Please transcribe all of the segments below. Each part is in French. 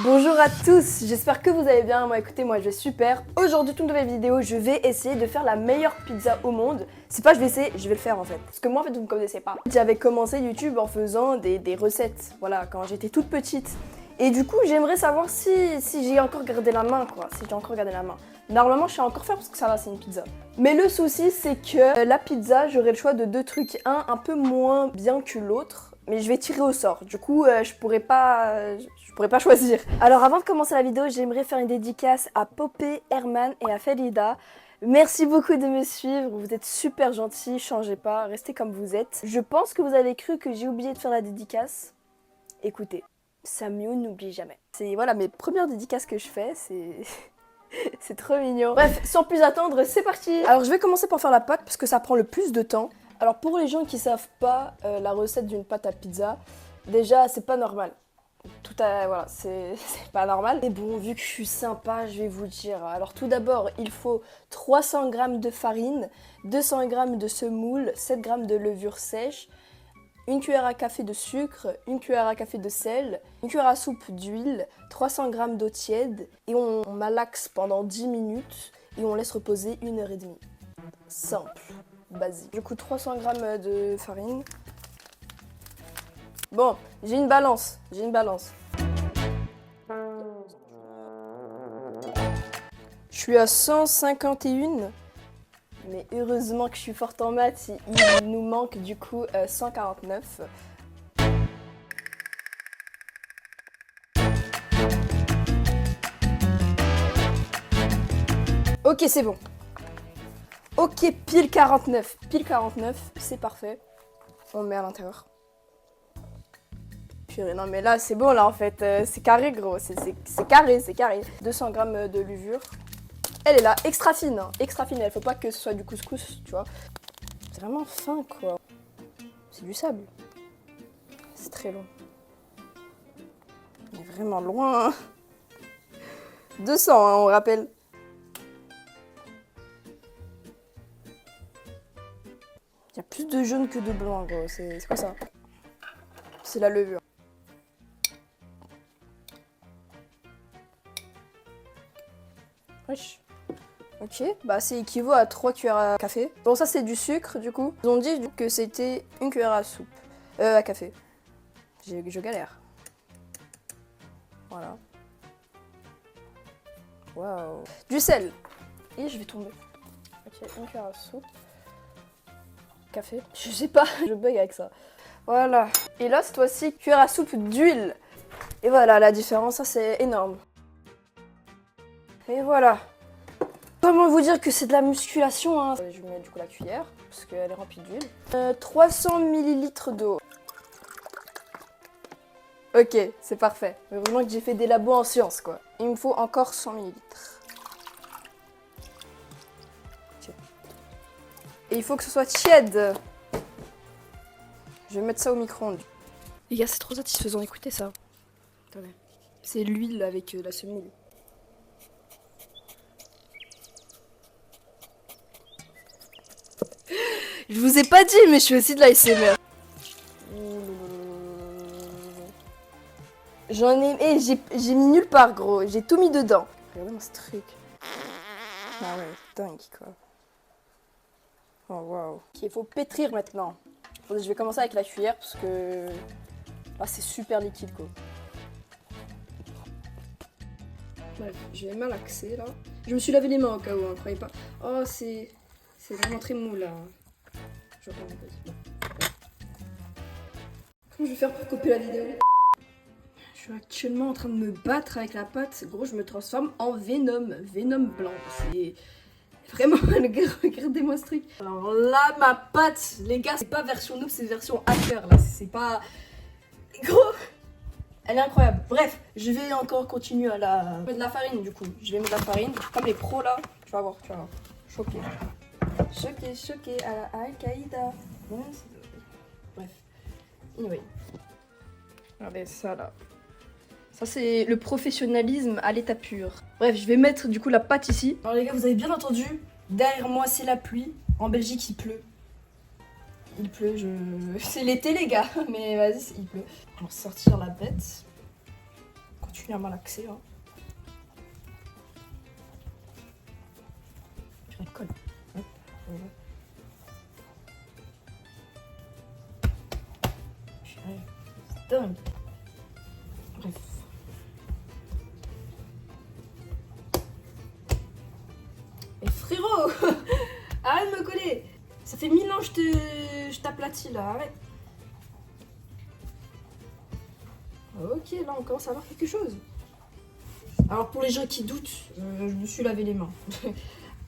Bonjour à tous, j'espère que vous allez bien. Moi écoutez, moi je vais super. Aujourd'hui, toute nouvelle vidéo, je vais essayer de faire la meilleure pizza au monde. C'est pas je vais essayer, je vais le faire en fait. Parce que moi en fait vous me connaissez pas. J'avais commencé YouTube en faisant des recettes, voilà, quand j'étais toute petite. Et du coup j'aimerais savoir si j'ai encore gardé la main quoi, si j'ai encore gardé la main. Normalement je sais encore faire parce que ça va, c'est une pizza. Mais le souci c'est que la pizza, j'aurai le choix de deux trucs. Un peu moins bien que l'autre. Mais je vais tirer au sort, du coup je pourrais pas choisir. Alors avant de commencer la vidéo, j'aimerais faire une dédicace à Popé, Herman et à Felida. Merci beaucoup de me suivre, vous êtes super gentils, changez pas, restez comme vous êtes. Je pense que vous avez cru que j'ai oublié de faire la dédicace. Écoutez, Samuel n'oublie jamais. C'est voilà mes premières dédicaces que je fais, c'est trop mignon. Bref, sans plus attendre, c'est parti. Alors je vais commencer par faire la pâte parce que ça prend le plus de temps. Alors pour les gens qui savent pas la recette d'une pâte à pizza, déjà c'est pas normal. Voilà, c'est pas normal. Mais bon, vu que je suis sympa, je vais vous dire. Alors tout d'abord, il faut 300 g de farine, 200 g de semoule, 7 g de levure sèche, une cuillère à café de sucre, une cuillère à café de sel, une cuillère à soupe d'huile, 300 g d'eau tiède et on malaxe pendant 10 minutes et on laisse reposer 1h30. Simple. Basique. Du coup 300 g de farine. Bon, j'ai une balance. Je suis à 151. Mais heureusement que je suis forte en maths, il nous manque du coup 149. Ok, c'est bon. Ok, pile 49, c'est parfait. On met à l'intérieur. Purée, non mais là c'est bon là en fait, c'est carré gros, c'est carré. 200 g de levure. Elle est là, extra fine, elle faut pas que ce soit du couscous, tu vois. C'est vraiment fin quoi. C'est du sable. C'est très long. On est vraiment loin. 200 hein, on rappelle. Il y a plus de jaune que de blanc, gros. C'est quoi ça? C'est la levure. Wesh. Ok, bah c'est équivaut à 3 cuillères à café. Bon, ça c'est du sucre du coup. Ils ont dit que c'était une cuillère à soupe. À café. Je galère. Voilà. Waouh. Du sel. Et je vais tomber. Ok, une cuillère à soupe. Café. Je sais pas, je bug avec ça. Voilà. Et là, cette fois-ci, cuillère à soupe d'huile. Et voilà, la différence, ça c'est énorme. Et voilà. Comment vous dire que c'est de la musculation hein. Je mets du coup la cuillère, parce qu'elle est remplie d'huile. 300 ml d'eau. Ok, c'est parfait. Heureusement que j'ai fait des labos en sciences, quoi. Il me faut encore 100 ml. Et il faut que ce soit tiède. Je vais mettre ça au micro-ondes. Les gars, c'est trop satisfaisant, écoutez ça. Attendez. C'est l'huile avec la semoule. Je vous ai pas dit, mais je fais aussi de la l'ASMR. J'en ai... j'ai mis nulle part, gros. J'ai tout mis dedans. Regardez-moi ce truc. Ah ouais, dingue, quoi. Oh, waouh. Ok, il faut pétrir maintenant. Je vais commencer avec la cuillère, parce que... là, c'est super liquide, quoi. Bref, je vais malaxer, là. Je me suis lavé les mains au cas où, hein, croyez pas. Oh, c'est vraiment très mou, là. Je vais Comment je vais faire pour couper la vidéo? Je suis actuellement en train de me battre avec la pâte. Gros, je me transforme en Venom. Venom blanc. C'est vraiment... Regardez-moi ce truc. Alors là, ma pâte, les gars, c'est pas version noob, c'est version hacker, là. C'est pas... Gros, elle est incroyable. Bref, je vais encore continuer à la... mettre de la farine, du coup. Je vais mettre de la farine. Comme les pros, là. Tu vas voir. Choqué. Choqué à la Al-Qaïda. Bref. Anyway. Regardez ça là. Ça c'est le professionnalisme à l'état pur. Bref, je vais mettre du coup la pâte ici. Alors les gars, vous avez bien entendu, derrière moi c'est la pluie. En Belgique il pleut. Il pleut, c'est l'été les gars, mais vas-y, il pleut. On va sortir la bête. particulièrement l'accès. Hein. Je colle. Hop, voilà. C'est dingue. Bref. Et frérot, arrête de me coller. Ça fait 1000 ans que je t'aplatis là, arrête. Ok, là on commence à voir quelque chose. Alors pour les gens qui doutent, je me suis lavé les mains.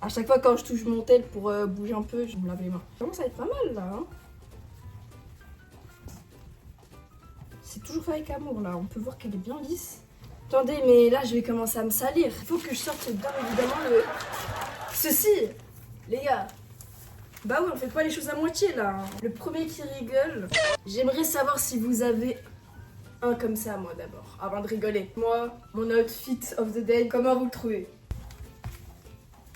À chaque fois quand je touche mon tel pour bouger un peu, je me lave les mains. Ça commence à être pas mal là. Hein. C'est toujours fait avec amour là, on peut voir qu'elle est bien lisse. Attendez, mais là je vais commencer à me salir. Il faut que je sorte bien évidemment le... Ceci, les gars. Bah oui, on fait pas les choses à moitié là. Le premier qui rigole, j'aimerais savoir si vous avez un comme ça moi d'abord, avant de rigoler. Moi, mon outfit of the day, comment vous le trouvez?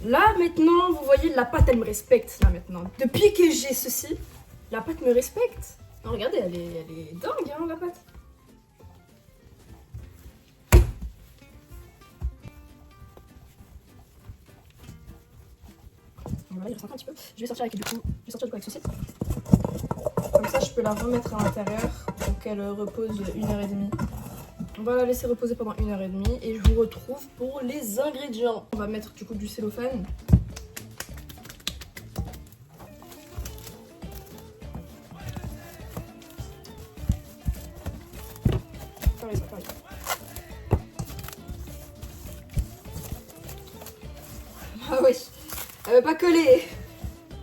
Là maintenant, vous voyez, la pâte elle me respecte là maintenant. Depuis que j'ai ceci, la pâte me respecte. Non, regardez, elle est dingue hein la pâte. Voilà, il reste encore un petit peu. Je vais sortir avec avec ceci. Comme ça, je peux la remettre à l'intérieur pour qu'elle repose 1h30. On va la laisser reposer pendant 1h30 et je vous retrouve pour les ingrédients. On va mettre du coup du cellophane. Ah oui, elle veut pas coller.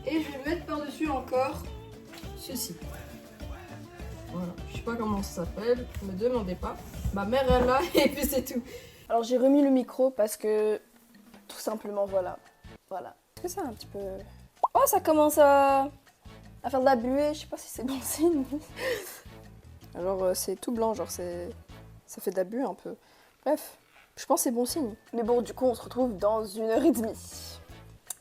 Et je vais mettre par-dessus encore ceci. Voilà, je sais pas comment ça s'appelle, ne me demandez pas. Ma mère elle l'a et puis c'est tout. Alors j'ai remis le micro parce que tout simplement voilà. Est-ce que c'est un petit peu... Oh ça commence à faire de la buée, je sais pas si c'est bon signe. Alors c'est tout blanc, genre ça fait de la buée un peu. Bref, je pense que c'est bon signe. Mais bon du coup on se retrouve dans 1h30.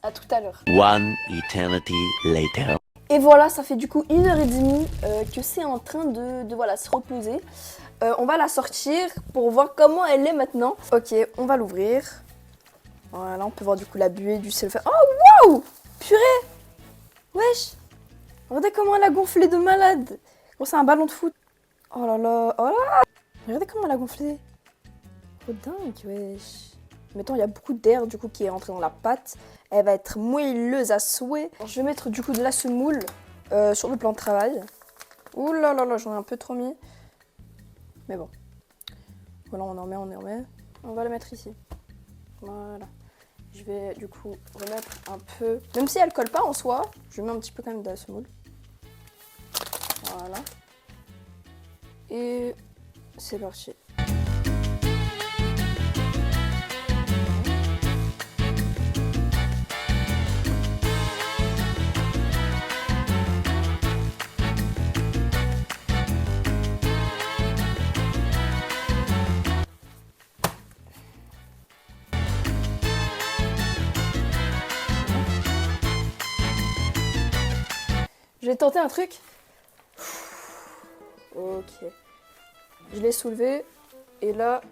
À tout à l'heure. One eternity later. Et voilà, ça fait du coup 1h30 que c'est en train de voilà, se reposer. On va la sortir pour voir comment elle est maintenant. Ok, on va l'ouvrir. Voilà, on peut voir du coup la buée du cellophane. Oh waouh! Purée! Wesh! Regardez comment elle a gonflé de malade. Bon, c'est un ballon de foot. Oh là là, oh là! Regardez comment elle a gonflé. Oh dingue, wesh. Mettons, il y a beaucoup d'air du coup qui est rentré dans la pâte. Elle va être moelleuse à souhait. Alors, je vais mettre du coup de la semoule sur le plan de travail. Ouh là là là, j'en ai un peu trop mis. Mais bon. Voilà, on en remet. On va la mettre ici. Voilà. Je vais du coup remettre un peu. Même si elle colle pas en soi, je mets un petit peu quand même de la semoule. Voilà. Et c'est parti. Je vais tenter un truc. Ok. Je l'ai soulevée et là,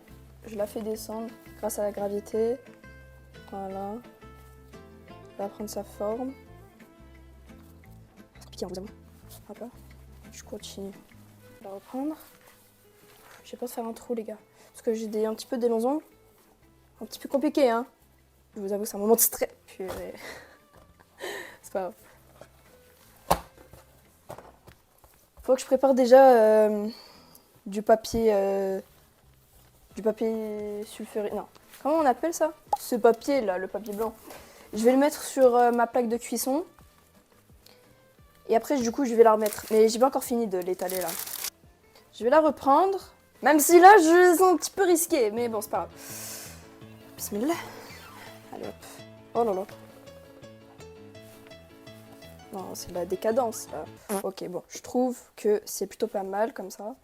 je la fais descendre grâce à la gravité. Voilà. Elle va prendre sa forme. C'est piqué, hein, vous avez. Hop là. Je continue. Je vais la reprendre. Je vais pas faire un trou, les gars. Parce que j'ai un petit peu des longs ongles. Un petit peu compliqué, hein. Je vous avoue, c'est un moment de stress. Purée. C'est pas grave. Faut que je prépare déjà du papier sulfuré. Non, comment on appelle ça? Ce papier là, le papier blanc. Je vais le mettre sur ma plaque de cuisson. Et après, du coup, je vais la remettre. Mais j'ai pas encore fini de l'étaler là. Je vais la reprendre. Même si là, je sens un petit peu risqué. Mais bon, c'est pas grave. Bismillah. Allez hop. Oh là là. Non, c'est la décadence là. Ok, bon, je trouve que c'est plutôt pas mal comme ça.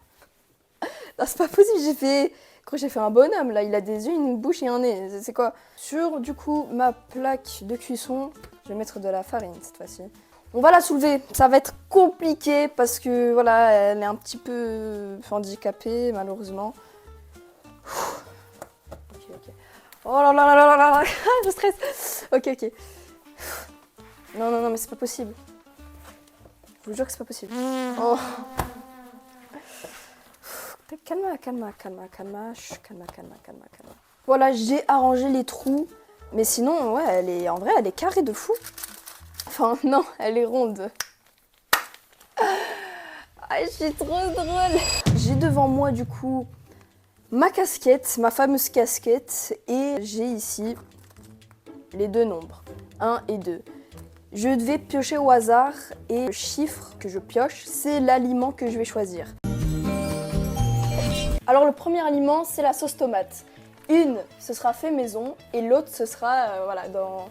Non, c'est pas possible, j'ai fait un bonhomme là, il a des yeux, une bouche et un nez. C'est quoi? Sur du coup ma plaque de cuisson, je vais mettre de la farine cette fois-ci. On va la soulever, ça va être compliqué parce que voilà, elle est un petit peu handicapée malheureusement. Ok. Oh là là là là là là. Je stresse. Ok. Non, mais c'est pas possible. Je vous jure que c'est pas possible. Oh. Calma. Voilà, j'ai arrangé les trous. Mais sinon, ouais, en vrai, elle est carrée de fou. Enfin, non, elle est ronde. Ah, je suis trop drôle. J'ai devant moi, du coup, ma casquette, ma fameuse casquette. Et j'ai ici les deux nombres, 1 et 2. Je vais piocher au hasard et le chiffre que je pioche, c'est l'aliment que je vais choisir. Alors le premier aliment, c'est la sauce tomate. Une, ce sera fait maison et l'autre, ce sera voilà, dans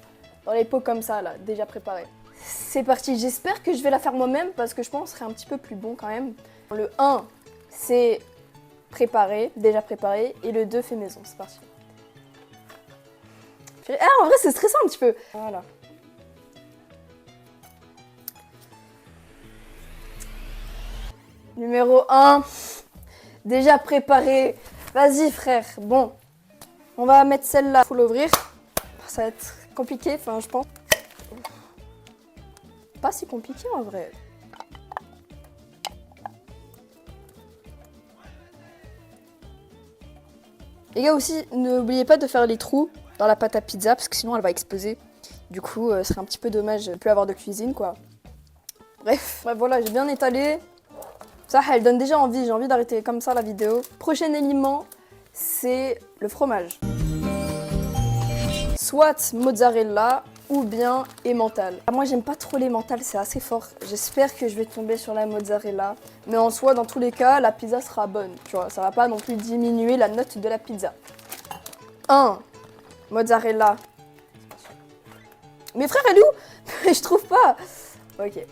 les pots comme ça, là, déjà préparés. C'est parti, j'espère que je vais la faire moi-même parce que je pense que ce serait un petit peu plus bon quand même. Le 1, c'est préparé, déjà préparé, et le 2 fait maison, c'est parti. Ah, en vrai, c'est stressant un petit peu. Voilà. Numéro 1, déjà préparé. Vas-y frère, bon. On va mettre celle-là, faut l'ouvrir. Ça va être compliqué, enfin je pense. Pas si compliqué en vrai. Les gars aussi, n'oubliez pas de faire les trous dans la pâte à pizza parce que sinon elle va exploser. Du coup, ce serait un petit peu dommage de ne plus avoir de cuisine quoi. Bref, voilà, j'ai bien étalé. Ça, elle donne déjà envie, j'ai envie d'arrêter comme ça la vidéo. Prochain aliment, c'est le fromage. Soit mozzarella ou bien emmental. Moi, j'aime pas trop l'emmental, c'est assez fort. J'espère que je vais tomber sur la mozzarella. Mais en soi, dans tous les cas, la pizza sera bonne. Tu vois, ça va pas non plus diminuer la note de la pizza. 1. Mozzarella. Mes frères, elle est où? Je trouve pas. Ok.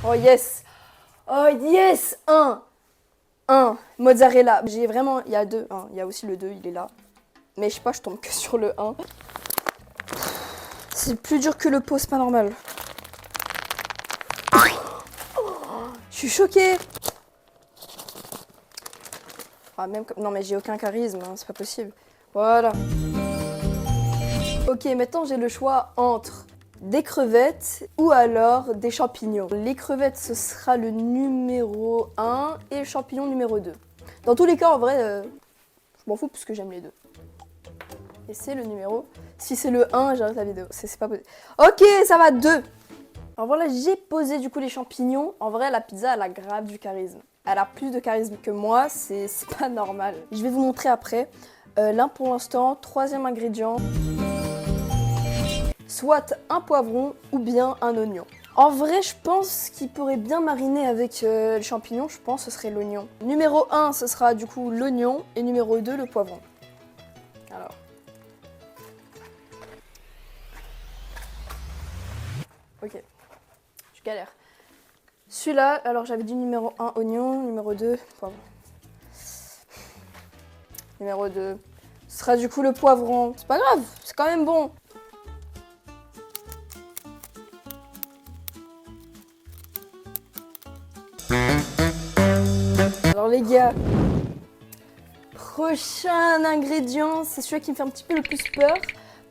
Oh yes! Oh yes! 1. Mozzarella. J'ai vraiment... Il y a 2. Il y a aussi le 2, il est là. Mais je sais pas, je tombe que sur le 1. C'est plus dur que le pot, c'est pas normal. Je suis choquée. Ah, même comme... Non mais j'ai aucun charisme, hein, c'est pas possible. Voilà. Ok, maintenant j'ai le choix entre des crevettes ou alors des champignons. Les crevettes, ce sera le numéro 1 et le champignon numéro 2. Dans tous les cas, en vrai, je m'en fous parce que j'aime les deux. Et c'est le numéro... Si c'est le 1, j'arrête la vidéo. C'est pas possible. Ok, ça va, 2. Alors voilà, j'ai posé du coup les champignons. En vrai, la pizza, elle a grave du charisme. Elle a plus de charisme que moi, c'est pas normal. Je vais vous montrer après. Là, pour l'instant, troisième ingrédient. Soit un poivron ou bien un oignon. En vrai, je pense qu'il pourrait bien mariner avec les champignons, je pense que ce serait l'oignon. Numéro 1, ce sera du coup l'oignon et numéro 2, le poivron. Alors. Ok, je galère. Celui-là, alors j'avais dit numéro 1, oignon, numéro 2, poivron. Numéro 2, ce sera du coup le poivron. C'est pas grave, c'est quand même bon. Alors les gars, prochain ingrédient, c'est celui qui me fait un petit peu le plus peur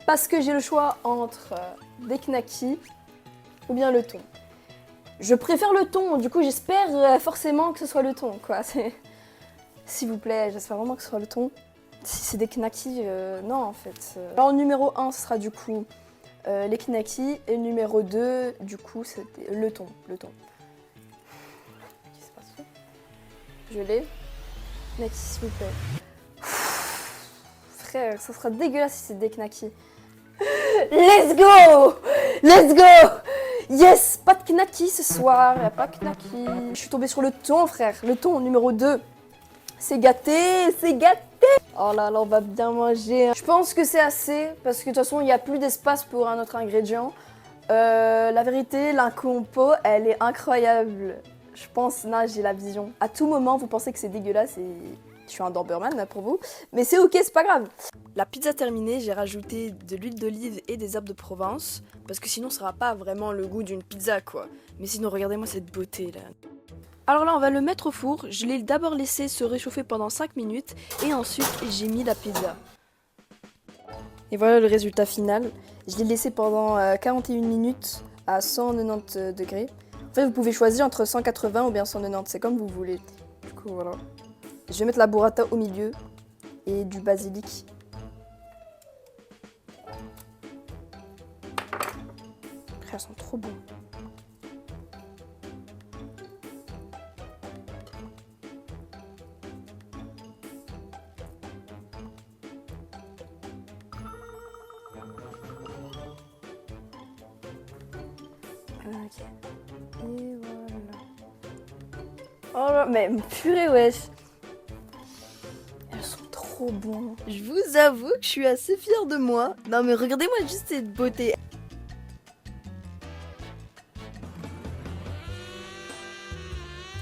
parce que j'ai le choix entre des knackis ou bien le thon. Je préfère le thon, du coup j'espère forcément que ce soit le thon, quoi. S'il vous plaît, j'espère vraiment que ce soit le thon. Si c'est des knackis, non en fait. Alors numéro 1, ce sera du coup les knackis et numéro 2, du coup, c'était le thon. Je l'ai. Knackis, s'il vous plaît. Frère, ça sera dégueulasse si c'est des knackis. Let's go! Yes! Pas de knackis ce soir, y'a pas de knackis. Je suis tombée sur le thon, frère. Le thon, numéro 2. C'est gâté! Oh là là, on va bien manger. Je pense que c'est assez, parce que de toute façon, il n'y a plus d'espace pour un autre ingrédient. La vérité, la compo, elle est incroyable. Je pense, là, j'ai la vision. À tout moment, vous pensez que c'est dégueulasse et je suis un Doberman là pour vous. Mais c'est ok, c'est pas grave. La pizza terminée, j'ai rajouté de l'huile d'olive et des herbes de Provence. Parce que sinon, ça n'aura pas vraiment le goût d'une pizza, quoi. Mais sinon, regardez-moi cette beauté, là. Alors là, on va le mettre au four. Je l'ai d'abord laissé se réchauffer pendant 5 minutes et ensuite j'ai mis la pizza. Et voilà le résultat final. Je l'ai laissé pendant 41 minutes à 190 degrés. En fait, vous pouvez choisir entre 180 ou bien 190, c'est comme vous voulez. Du coup, voilà. Je vais mettre la burrata au milieu et du basilic. Elles sont trop bons. Ok. Et voilà. Oh là, mais purée, wesh. Elles sont trop bonnes. Je vous avoue que je suis assez fière de moi. Non mais regardez-moi juste cette beauté.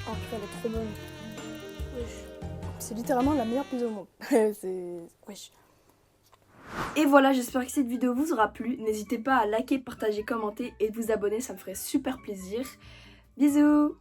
Oh putain, elle est trop bonne. Wesh. C'est littéralement la meilleure pizza au monde. C'est... Wesh. Et voilà, j'espère que cette vidéo vous aura plu. N'hésitez pas à liker, partager, commenter et de vous abonner, ça me ferait super plaisir. Bisous!